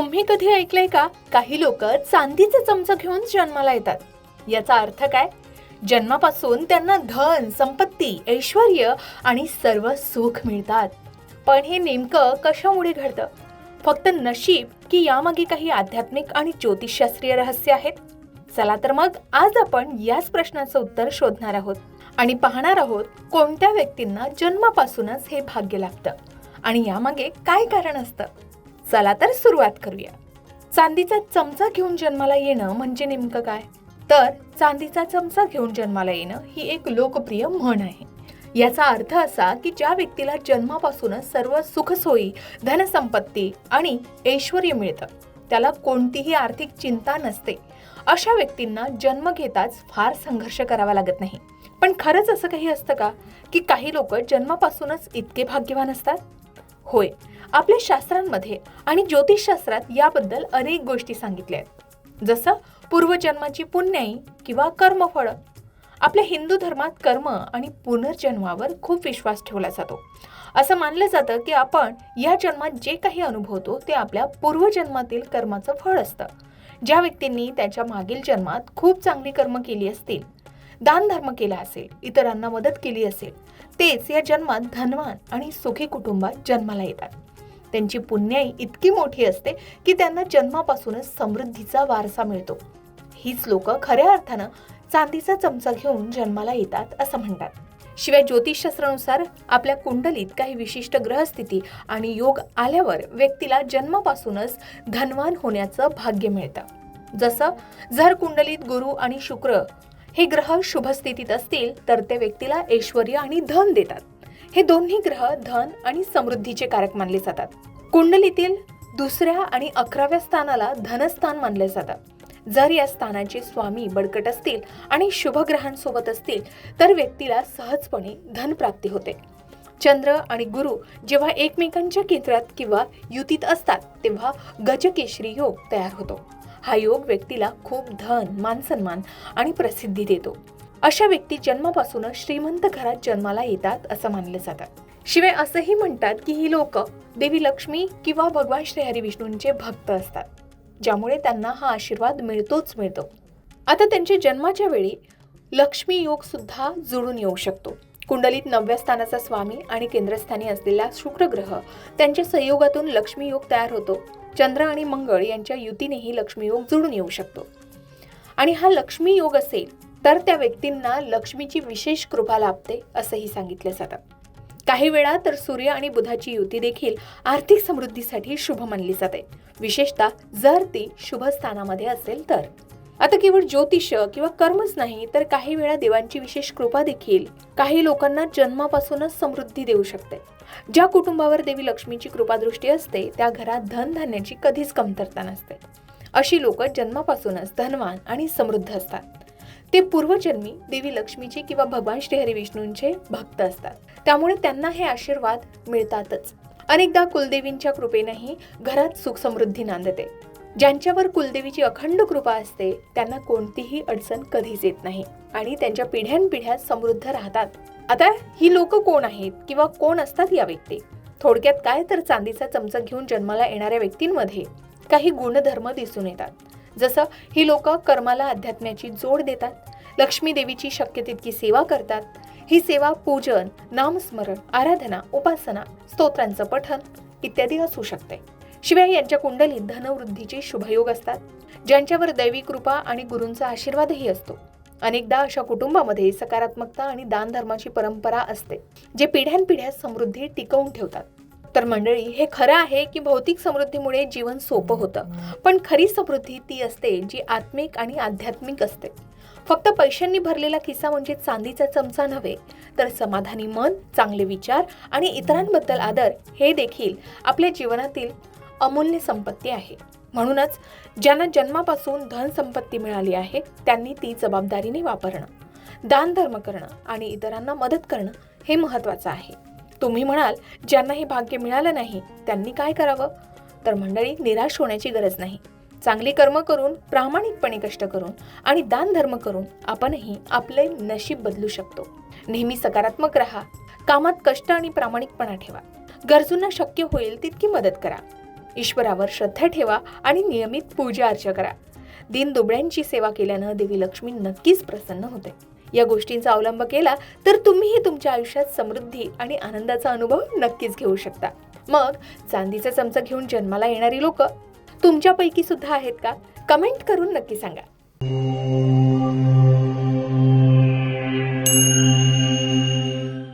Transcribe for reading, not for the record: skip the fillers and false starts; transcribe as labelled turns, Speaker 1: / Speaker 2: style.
Speaker 1: तुम्ही कधी ऐकलंय का, काही लोक चांदीचा चमचा घेऊन जन्माला येतात? याचा अर्थ काय? जन्मापासून त्यांना धन, संपत्ती, ऐश्वर्य आणि सर्व सुख मिळतात. पण हे नेमकं कशामुळे घडतं? फक्त नशीब की यामागे काही आध्यात्मिक आणि ज्योतिषशास्त्रीय रहस्य आहेत? चला तर मग आज आपण याच प्रश्नाचं उत्तर शोधणार आहोत आणि पाहणार आहोत कोणत्या व्यक्तींना जन्मापासूनच हे भाग्य लाभतं आणि यामागे काय कारण असतं. चला तर सुरुवात करूया. चांदीचा चमचा घेऊन जन्माला येणं म्हणजे नेमकं काय? तर चांदीचा चमचा घेऊन जन्माला येणं ही एक लोकप्रिय म्हण आहे. याचा अर्थ असा की ज्या व्यक्तीला जन्मापासूनच सर्व सुखसोयी, धनसंपत्ती आणि ऐश्वर्य मिळतं, त्याला कोणतीही आर्थिक चिंता नसते, अशा व्यक्तींना जन्म घेताच फार संघर्ष करावा लागत नाही. पण खरंच असं काही असतं का की काही लोक जन्मापासूनच इतके भाग्यवान असतात? होय, आपल्या शास्त्रांमध्ये आणि ज्योतिषशास्त्रात याबद्दल अनेक गोष्टी सांगितल्या आहेत. जसं पूर्वजन्माची पुण्याई किंवा कर्मफळ. आपल्या हिंदू धर्मात कर्म आणि पुनर्जन्मावर खूप विश्वास ठेवला जातो. असं मानलं जातं की आपण या जन्मात जे काही अनुभवतो ते आपल्या पूर्वजन्मातील कर्माचं फळ असतं. ज्या व्यक्तींनी त्याच्या मागील जन्मात खूप चांगली कर्म केली असतील, दान धर्म केला असेल, इतरांना मदत केली असेल, तेच या जन्मात धनवान आणि सुखी कुटुंबात जन्माला येतात. त्यांची पुण्याई इतकी मोठी असते की त्यांना जन्मापासूनच समृद्धीचा वारसा मिळतो. हीच लोक खऱ्या अर्थानं चांदीचा चमचा घेऊन जन्माला येतात असं म्हणतात. शिवाय ज्योतिषशास्त्रानुसार आपल्या कुंडलीत काही विशिष्ट ग्रहस्थिती आणि योग आल्यावर व्यक्तीला जन्मापासूनच धनवान होण्याचं भाग्य मिळतं. जसं जर कुंडलीत गुरु आणि शुक्र हे ग्रह शुभ स्थितीत असतील तर ते व्यक्तीला ऐश्वर्य आणि धन देतात. हे दोन्ही ग्रह धन आणि समृद्धीचे कारक मानले जातात. कुंडलीतील 2ऱ्या आणि 11व्या स्थानाला धनस्थान मानले जातात. जर या स्थानाचे स्वामी बळकट असतील आणि शुभ ग्रहांसोबत असतील तर व्यक्तीला सहजपणे धन प्राप्ती होते. चंद्र आणि गुरु जेव्हा एकमेकांच्या केंद्रात किंवा युतीत असतात तेव्हा गजकेशरी योग तयार होतो. हा योग व्यक्तीला खूप धन, मानसन्मान आणि प्रसिद्धी देतो. अशा व्यक्ती जन्मापासूनच श्रीमंत घरात जन्माला येतात असं मानलं जातं. शिवाय असंही म्हणतात की ही लोक देवी लक्ष्मी किंवा भगवान श्री हरी विष्णूंचे भक्त असतात, ज्यामुळे त्यांना हा आशीर्वाद मिळतोच मिळतो. आता त्यांच्या जन्माच्या वेळी लक्ष्मी योग सुद्धा जुळून येऊ शकतो. कुंडलीत 9व्या स्थानाचा स्वामी आणि केंद्रस्थानी असलेला शुक्र ग्रह त्यांच्या संयोगातून लक्ष्मी योग तयार होतो. चंद्र आणि मंगळ यांच्या युतीनेही लक्ष्मी योग जुळून येऊ शकतो. आणि हा लक्ष्मी योग असेल तर त्या व्यक्तींना लक्ष्मीची विशेष कृपा लाभते असंही सांगितलं जातं. काही वेळा तर सूर्य आणि बुधाची युती देखील आर्थिक समृद्धीसाठी शुभ मानली जाते, विशेषतः जर ती शुभ स्थानामध्ये असेल तर. आता केवळ ज्योतिष किंवा कर्मच नाही तर काही वेळा देवांची विशेष कृपा देखील काही लोकांना जन्मापासूनच समृद्धी देऊ शकते. ज्या कुटुंबावर देवी लक्ष्मीची कृपादृष्टी असते त्या घरात धनधान्याची कधीच कमतरता नसते. अशी लोक जन्मापासूनच धनवान आणि समृद्ध असतात. ते पूर्वजन्मी देवी लक्ष्मीचे किंवा भगवान श्री हरी विष्णूंचे भक्त असतात, त्यामुळे त्यांना हे आशीर्वाद मिळतातच. अनेकदा कुलदेवींच्या कृपेनेही घरात सुख समृद्धी नांदते. ज्यांच्यावर कुलदेवीची अखंड कृपा असते त्यांना कोणतीही अडचण कधीच येत नाही आणि त्यांच्या पिढ्यानपिढ्या समृद्ध राहतात. आता ही लोक कोण आहेत किंवा कोण असतात या व्यक्ती? थोडक्यात काय तर चांदीचा चमचा घेऊन जन्माला येणाऱ्या व्यक्तींमध्ये काही गुणधर्म दिसून येतात. जसं ही लोक कर्माला अध्यात्माची जोड देतात, लक्ष्मी देवीची शक्य तितकी सेवा करतात. ही सेवा पूजन, नामस्मरण, आराधना, उपासना, स्तोत्रांचं पठण इत्यादी असू शकते. शिवाय यांच्या कुंडलीत धनवृद्धीचे शुभयोग असतात, ज्यांच्यावर दैवी कृपा आणि गुरूंचा आशीर्वादही असतो. अनेकदा अशा कुटुंबामध्ये सकारात्मकता आणि दान धर्माची परंपरा असते, जे पिढ्यानपिढ्या समृद्धी टिकवून ठेवतात. तर मंडळी, हे खरं आहे की भौतिक समृद्धीमुळे जीवन सोपं होतं, पण खरी समृद्धी ती असते जी आत्मिक आणि आध्यात्मिक असते. फक्त पैशांनी भरलेला खिसा म्हणजे चांदीचा चमचा नव्हे, तर समाधानी मन, चांगले विचार आणि इतरांबद्दल आदर हे देखील आपल्या जीवनातील अमूल्य संपत्ती आहे. म्हणूनच ज्यांना जन्मापासून धन संपत्ती मिळाली आहे त्यांनी ती जबाबदारीने वापरणं, दान धर्म करणं आणि इतरांना मदत करणं हे महत्त्वाचं आहे. तुम्ही म्हणाल ज्यांना हे भाग्य मिळालं नाही त्यांनी काय करावं? तर मंडळी, निराश होण्याची गरज नाही. चांगली कर्म करून, प्रामाणिकपणे कष्ट करून आणि दान धर्म करून आपणही आपले नशीब बदलू शकतो. नेहमी सकारात्मक राहा, कामात कष्ट आणि प्रामाणिकपणा ठेवा, गरजूंना शक्य होईल तितकी मदत करा. ईश्वरावर श्रद्धा ठेवा आणि नियमित पूजा अर्चा करा. दीनदुबळ्यांची सेवा केल्यानं देवी लक्ष्मी नक्कीच प्रसन्न होते. या गोष्टींचा अवलंब केला तर तुम्हीही तुमच्या आयुष्यात समृद्धी आणि आनंदाचा अनुभव नक्कीच घेऊ शकता. मग चांदीचा चमचा घेऊन जन्माला येणारी लोक तुमच्यापैकी सुद्धा आहेत का? कमेंट करून नक्की सांगा.